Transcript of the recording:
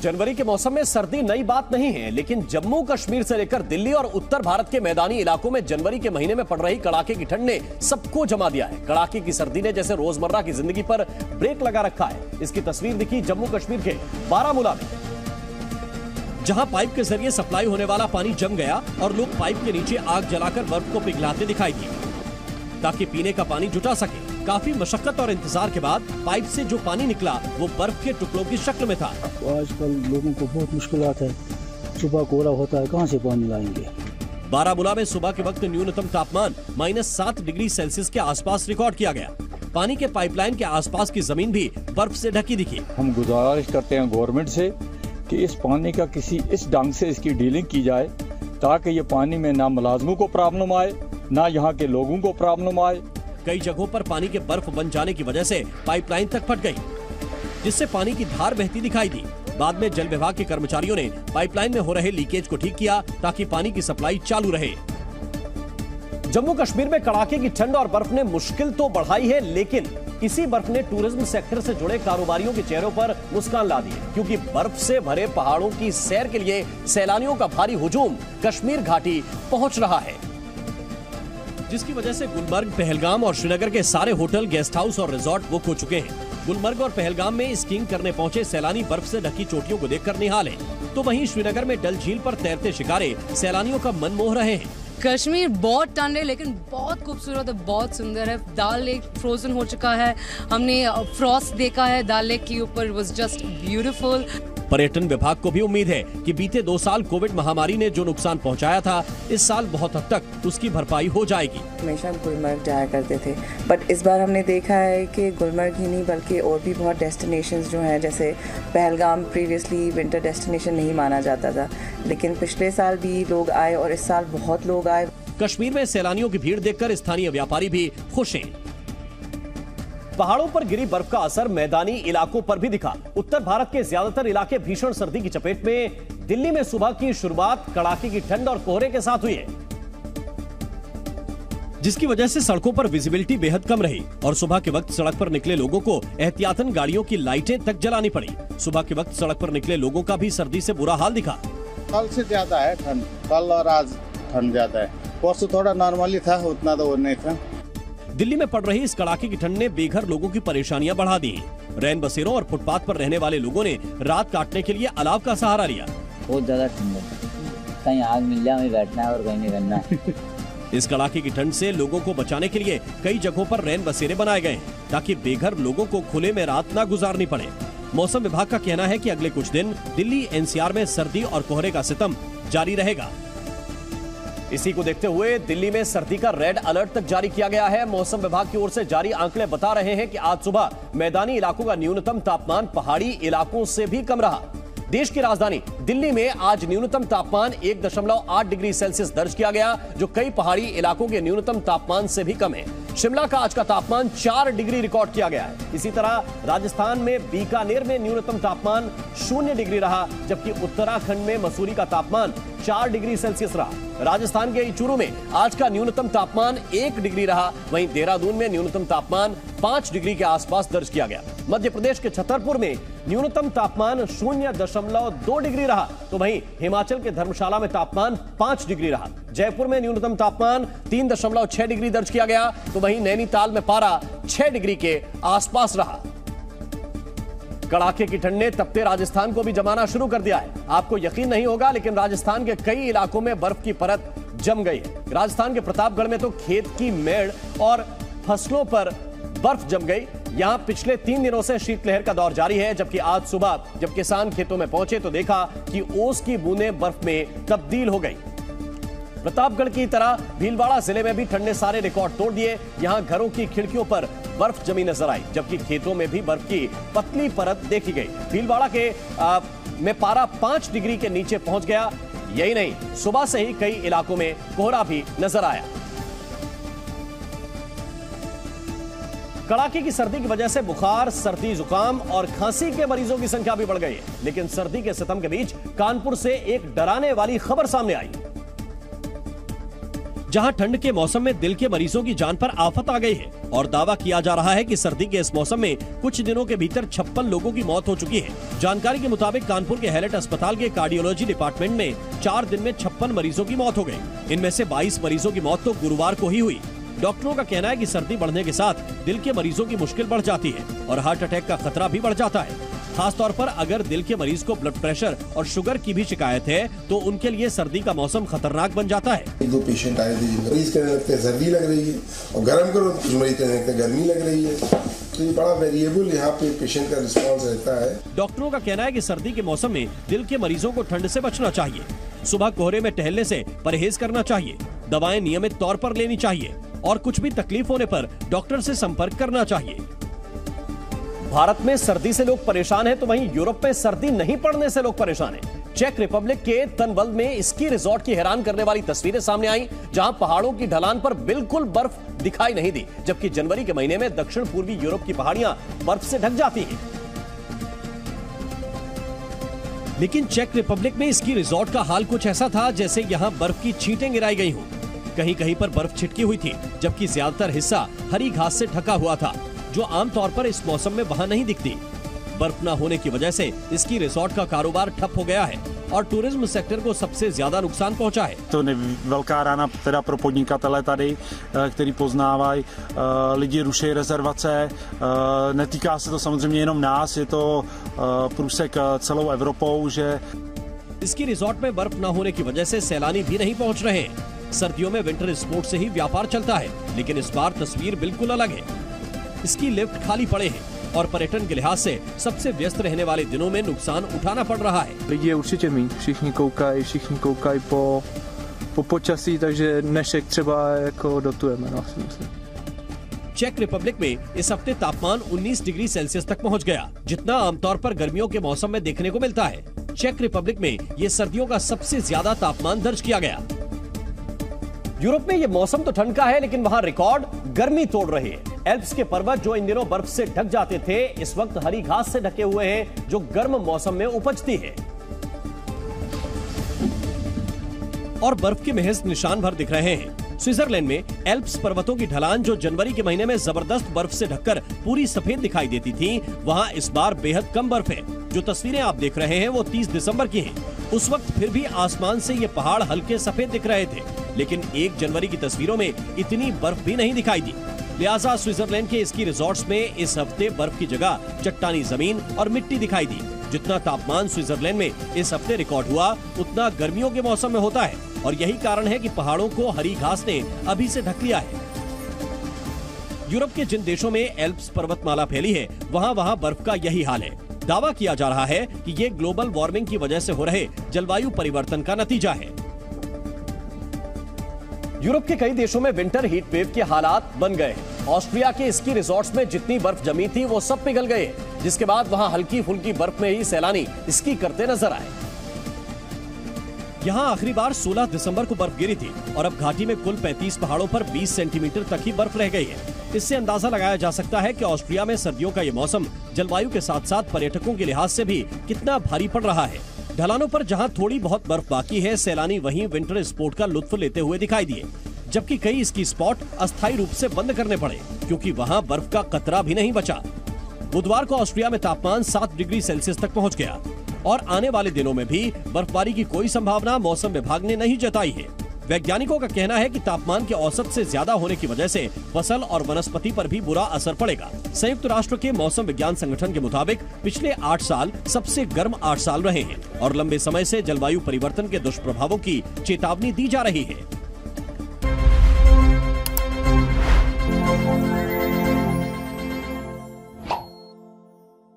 जनवरी के मौसम में सर्दी नई बात नहीं है, लेकिन जम्मू कश्मीर से लेकर दिल्ली और उत्तर भारत के मैदानी इलाकों में जनवरी के महीने में पड़ रही कड़ाके की ठंड ने सबको जमा दिया है। कड़ाके की सर्दी ने जैसे रोजमर्रा की जिंदगी पर ब्रेक लगा रखा है। इसकी तस्वीर दिखी जम्मू कश्मीर के बारामूला में, जहां पाइप के जरिए सप्लाई होने वाला पानी जम गया और लोग पाइप के नीचे आग जलाकर बर्फ को पिघलाते दिखाई दिए ताकि पीने का पानी जुटा सके। काफी मशक्कत और इंतजार के बाद पाइप से जो पानी निकला वो बर्फ के टुकड़ों की शक्ल में था। आजकल लोगों को बहुत मुश्किलात है, सुबह कोहरा होता है, कहाँ से पानी लाएंगे। बारामूला में सुबह के वक्त न्यूनतम तापमान -7 डिग्री सेल्सियस के आसपास रिकॉर्ड किया गया। पानी के पाइपलाइन के आसपास की जमीन भी बर्फ से ढकी दिखी। हम गुजारिश करते हैं गवर्नमेंट से कि इस पानी का किसी इस ढंग से इसकी डीलिंग की जाए ताकि ये पानी में ना मुलाजमों को प्रॉब्लम आए, ना यहाँ के लोगों को प्रॉब्लम आए। कई जगहों पर पानी के बर्फ बन जाने की वजह से पाइपलाइन तक फट गई, जिससे पानी की धार बहती दिखाई दी। बाद में जल विभाग के कर्मचारियों ने पाइपलाइन में हो रहे लीकेज को ठीक किया ताकि पानी की सप्लाई चालू रहे। जम्मू कश्मीर में कड़ाके की ठंड और बर्फ ने मुश्किल तो बढ़ाई है, लेकिन इसी बर्फ ने टूरिज्म सेक्टर से जुड़े कारोबारियों के चेहरों पर मुस्कान ला दी है, क्योंकि बर्फ से भरे पहाड़ों की सैर के लिए सैलानियों का भारी हुजूम कश्मीर घाटी पहुंच रहा है, जिसकी वजह से गुलमर्ग, पहलगाम और श्रीनगर के सारे होटल, गेस्ट हाउस और रिजॉर्ट बुक हो चुके हैं। गुलमर्ग और पहलगाम में स्कीइंग करने पहुंचे सैलानी बर्फ से ढकी चोटियों को देखकर निहाल हैं। तो वहीं श्रीनगर में डल झील पर तैरते शिकारे सैलानियों का मन मोह रहे हैं। कश्मीर बहुत ठंड है लेकिन बहुत खूबसूरत है, बहुत सुंदर है। दाल लेक फ्रोजन हो चुका है, हमने फ्रॉस्ट देखा है दाल लेक के ऊपर, वाज जस्ट ब्यूटीफुल। पर्यटन विभाग को भी उम्मीद है कि बीते 2 साल कोविड महामारी ने जो नुकसान पहुंचाया था, इस साल बहुत हद तक उसकी भरपाई हो जाएगी। हमेशा गुलमर्ग जाया करते थे, बट इस बार हमने देखा है कि गुलमर्ग ही नहीं बल्कि और भी बहुत डेस्टिनेशंस जो हैं, जैसे पहलगाम प्रीवियसली विंटर डेस्टिनेशन नहीं माना जाता था, लेकिन पिछले साल भी लोग आए और इस साल बहुत लोग आए। कश्मीर में सैलानियों की भीड़ देखकर स्थानीय व्यापारी भी खुश हैं। पहाड़ों पर गिरी बर्फ का असर मैदानी इलाकों पर भी दिखा। उत्तर भारत के ज्यादातर इलाके भीषण सर्दी की चपेट में। दिल्ली में सुबह की शुरुआत कड़ाके की ठंड और कोहरे के साथ हुई है, जिसकी वजह से सड़कों पर विजिबिलिटी बेहद कम रही और सुबह के वक्त सड़क पर निकले लोगों को एहतियातन गाड़ियों की लाइटें तक जलानी पड़ी। सुबह के वक्त सड़क पर निकले लोगों का भी सर्दी से बुरा हाल दिखा। कल से ज्यादा है ठंड, कल और आज ठंड ज्यादा है। परसों थोड़ा नॉर्मली था, उतना तो नहीं था। दिल्ली में पड़ रही इस कड़ाके की ठंड ने बेघर लोगों की परेशानियां बढ़ा दी हैं। रैन बसेरों और फुटपाथ पर रहने वाले लोगों ने रात काटने के लिए अलाव का सहारा लिया। बहुत ज्यादा ठंड है, कहीं आग मिल जाए वहीं बैठना है और कहीं नहीं करना है। इस कड़ाके की ठंड से लोगों को बचाने के लिए कई जगहों पर रैन बसेरे बनाए गए हैं ताकि बेघर लोगों को खुले में रात न गुजारनी पड़े। मौसम विभाग का कहना है कि अगले कुछ दिन दिल्ली एनसीआर में सर्दी और कोहरे का सितम जारी रहेगा। इसी को देखते हुए दिल्ली में सर्दी का रेड अलर्ट तक जारी किया गया है। मौसम विभाग की ओर से जारी आंकड़े बता रहे हैं कि आज सुबह मैदानी इलाकों का न्यूनतम तापमान पहाड़ी इलाकों से भी कम रहा। देश की राजधानी दिल्ली में आज न्यूनतम तापमान 1.8 डिग्री सेल्सियस दर्ज किया गया, जो कई पहाड़ी इलाकों के न्यूनतम तापमान से भी कम है। शिमला का आज का तापमान 4 डिग्री रिकॉर्ड किया गया है। इसी तरह राजस्थान में बीकानेर में न्यूनतम तापमान 0 डिग्री रहा, जबकि उत्तराखंड में मसूरी का तापमान 4 डिग्री सेल्सियस रहा। राजस्थान के चूरू में आज का न्यूनतम तापमान 1 डिग्री रहा। वहीं देहरादून में न्यूनतम तापमान 5 डिग्री के आसपास दर्ज किया गया। मध्य प्रदेश के छतरपुर में न्यूनतम तापमान 0.2 डिग्री रहा, तो वहीं हिमाचल के धर्मशाला में तापमान 5 डिग्री रहा। जयपुर में न्यूनतम तापमान 3.6 डिग्री दर्ज किया गया, तो वहीं नैनीताल में पारा 6 डिग्री के आसपास रहा। कड़ाके की ठंड ने तपते राजस्थान को भी जमाना शुरू कर दिया है। आपको यकीन नहीं होगा, लेकिन राजस्थान के कई इलाकों में बर्फ की परत जम गई है। राजस्थान के प्रतापगढ़ में तो खेत की मेड़ और फसलों पर बर्फ जम गई। यहां पिछले 3 दिनों से शीतलहर का दौर जारी है, जबकि आज सुबह जब किसान खेतों में पहुंचे तो देखा कि ओस की बूंदें बर्फ में तब्दील हो गई। प्रतापगढ़ की तरह भीलवाड़ा जिले में भी ठंड ने सारे रिकॉर्ड तोड़ दिए। यहां घरों की खिड़कियों पर बर्फ जमी नजर आई, जबकि खेतों में भी बर्फ की पतली परत देखी गई। भीलवाड़ा के में पारा 5 डिग्री के नीचे पहुंच गया। यही नहीं, सुबह से ही कई इलाकों में कोहरा भी नजर आया। कड़ाके की सर्दी की वजह से बुखार, सर्दी, जुकाम और खांसी के मरीजों की संख्या भी बढ़ गई है। लेकिन सर्दी के सितम के बीच कानपुर से एक डराने वाली खबर सामने आई, जहां ठंड के मौसम में दिल के मरीजों की जान पर आफत आ गई है। और दावा किया जा रहा है कि सर्दी के इस मौसम में कुछ दिनों के भीतर 56 लोगों की मौत हो चुकी है। जानकारी के मुताबिक कानपुर के हैलेट अस्पताल के कार्डियोलॉजी डिपार्टमेंट में 4 दिन में 56 मरीजों की मौत हो गई। इनमें से 22 मरीजों की मौत तो गुरुवार को ही हुई। डॉक्टरों का कहना है कि सर्दी बढ़ने के साथ दिल के मरीजों की मुश्किल बढ़ जाती है और हार्ट अटैक का खतरा भी बढ़ जाता है। खास तौर पर अगर दिल के मरीज को ब्लड प्रेशर और शुगर की भी शिकायत है तो उनके लिए सर्दी का मौसम खतरनाक बन जाता है। 1-2 पेशेंट आए थे जिनको मरीज कहने लगते हैं सर्दी लग रही है और गर्म करो तो कुछ मरीज कहने लगते हैं गर्मी लग रही है। तो ये बड़ा वेरिएबल यहाँ पे पेशेंट का रिस्पॉन्स रहता है। डॉक्टरों का कहना है कि सर्दी के मौसम में दिल के मरीजों को ठंड से बचना चाहिए। सुबह कोहरे में टहलने से परहेज करना चाहिए, दवाएं नियमित तौर पर लेनी चाहिए और कुछ भी तकलीफ होने पर डॉक्टर से संपर्क करना चाहिए। भारत में सर्दी से लोग परेशान हैं तो वहीं यूरोप में सर्दी नहीं पड़ने से लोग परेशान हैं। चेक रिपब्लिक के तनवल्द में स्की रिजॉर्ट की हैरान करने वाली तस्वीरें सामने आई, जहां पहाड़ों की ढलान पर बिल्कुल बर्फ दिखाई नहीं दी, जबकि जनवरी के महीने में दक्षिण पूर्वी यूरोप की पहाड़ियां बर्फ से ढक जाती हैं। लेकिन चेक रिपब्लिक में स्की रिजॉर्ट का हाल कुछ ऐसा था जैसे यहां बर्फ की छींटें गिराई गई हों। कहीं कहीं पर बर्फ छिटकी हुई थी, जबकि ज्यादातर हिस्सा हरी घास से ढका हुआ था, जो आमतौर पर इस मौसम में वहां नहीं दिखती। बर्फ न होने की वजह से स्की रिजॉर्ट का कारोबार ठप हो गया है और टूरिज्म सेक्टर को सबसे ज्यादा नुकसान पहुंचा है। To je velká rána teda pro podnikatele tady, kteří poznávají, lidi ruší rezervace. Netýká se to samozřejmě jenom nás, je to průsek celou Evropou, že ski resort में बर्फ न होने की वजह से सैलानी भी नहीं पहुंच रहे हैं। सर्दियों में विंटर स्पोर्ट से ही व्यापार चलता है, लेकिन इस बार तस्वीर बिल्कुल अलग है। स्की लिफ्ट खाली पड़े हैं और पर्यटन के लिहाज से सबसे व्यस्त रहने वाले दिनों में नुकसान उठाना पड़ रहा है। Lidi je určitě míň, všichni koukají po počasí, takže dnešek třeba jako dotujeme, no, si myslím. चेक रिपब्लिक में इस हफ्ते तापमान 19 डिग्री सेल्सियस तक पहुंच गया, जितना आमतौर पर गर्मियों के मौसम में देखने को मिलता है। चेक रिपब्लिक में ये सर्दियों का सबसे ज्यादा तापमान दर्ज किया गया। यूरोप में ये मौसम तो ठंड का है, लेकिन वहां रिकॉर्ड गर्मी तोड़ रही है। एल्प्स के पर्वत जो इन दिनों बर्फ से ढक जाते थे, इस वक्त हरी घास से ढके हुए हैं, जो गर्म मौसम में उपजती है और बर्फ के महज निशान भर दिख रहे हैं। स्विट्जरलैंड में एल्प्स पर्वतों की ढलान जो जनवरी के महीने में जबरदस्त बर्फ से ढककर पूरी सफेद दिखाई देती थी, वहां इस बार बेहद कम बर्फ है। जो तस्वीरें आप देख रहे हैं वो 30 दिसंबर की हैं। उस वक्त फिर भी आसमान से ये पहाड़ हल्के सफेद दिख रहे थे, लेकिन 1 जनवरी की तस्वीरों में इतनी बर्फ भी नहीं दिखाई दी। लिहाजा स्विट्जरलैंड के स्की रिजॉर्ट्स में इस हफ्ते बर्फ की जगह चट्टानी जमीन और मिट्टी दिखाई दी। जितना तापमान स्विट्जरलैंड में इस हफ्ते रिकॉर्ड हुआ, उतना गर्मियों के मौसम में होता है और यही कारण है कि पहाड़ों को हरी घास ने अभी से ढक लिया है। यूरोप के जिन देशों में एल्प्स पर्वतमाला फैली है, वहां बर्फ का यही हाल है। दावा किया जा रहा है कि ये ग्लोबल वार्मिंग की वजह से हो रहे जलवायु परिवर्तन का नतीजा है। यूरोप के कई देशों में विंटर हीट वेव के हालात बन गए हैं। ऑस्ट्रिया के स्की रिजॉर्ट्स में जितनी बर्फ जमी थी वो सब पिघल गए, जिसके बाद वहां हल्की फुल्की बर्फ में ही सैलानी स्की करते नजर आए। यहां आखिरी बार 16 दिसंबर को बर्फ गिरी थी और अब घाटी में कुल 35 पहाड़ों पर 20 सेंटीमीटर तक ही बर्फ रह गई है। इससे अंदाजा लगाया जा सकता है कि ऑस्ट्रिया में सर्दियों का ये मौसम जलवायु के साथ साथ पर्यटकों के लिहाज से भी कितना भारी पड़ रहा है। ढलानों पर जहां थोड़ी बहुत बर्फ बाकी है, सैलानी वहीं विंटर स्पोर्ट का लुत्फ लेते हुए दिखाई दिए, जबकि कई स्की स्पॉट अस्थायी रूप से बंद करने पड़े क्योंकि वहां बर्फ का कतरा भी नहीं बचा। बुधवार को ऑस्ट्रिया में तापमान 7 डिग्री सेल्सियस तक पहुंच गया और आने वाले दिनों में भी बर्फबारी की कोई संभावना मौसम विभाग ने नहीं जताई है। वैज्ञानिकों का कहना है कि तापमान के औसत से ज्यादा होने की वजह से फसल और वनस्पति पर भी बुरा असर पड़ेगा। संयुक्त राष्ट्र के मौसम विज्ञान संगठन के मुताबिक पिछले 8 साल सबसे गर्म 8 साल रहे हैं और लंबे समय से जलवायु परिवर्तन के दुष्प्रभावों की चेतावनी दी जा रही है।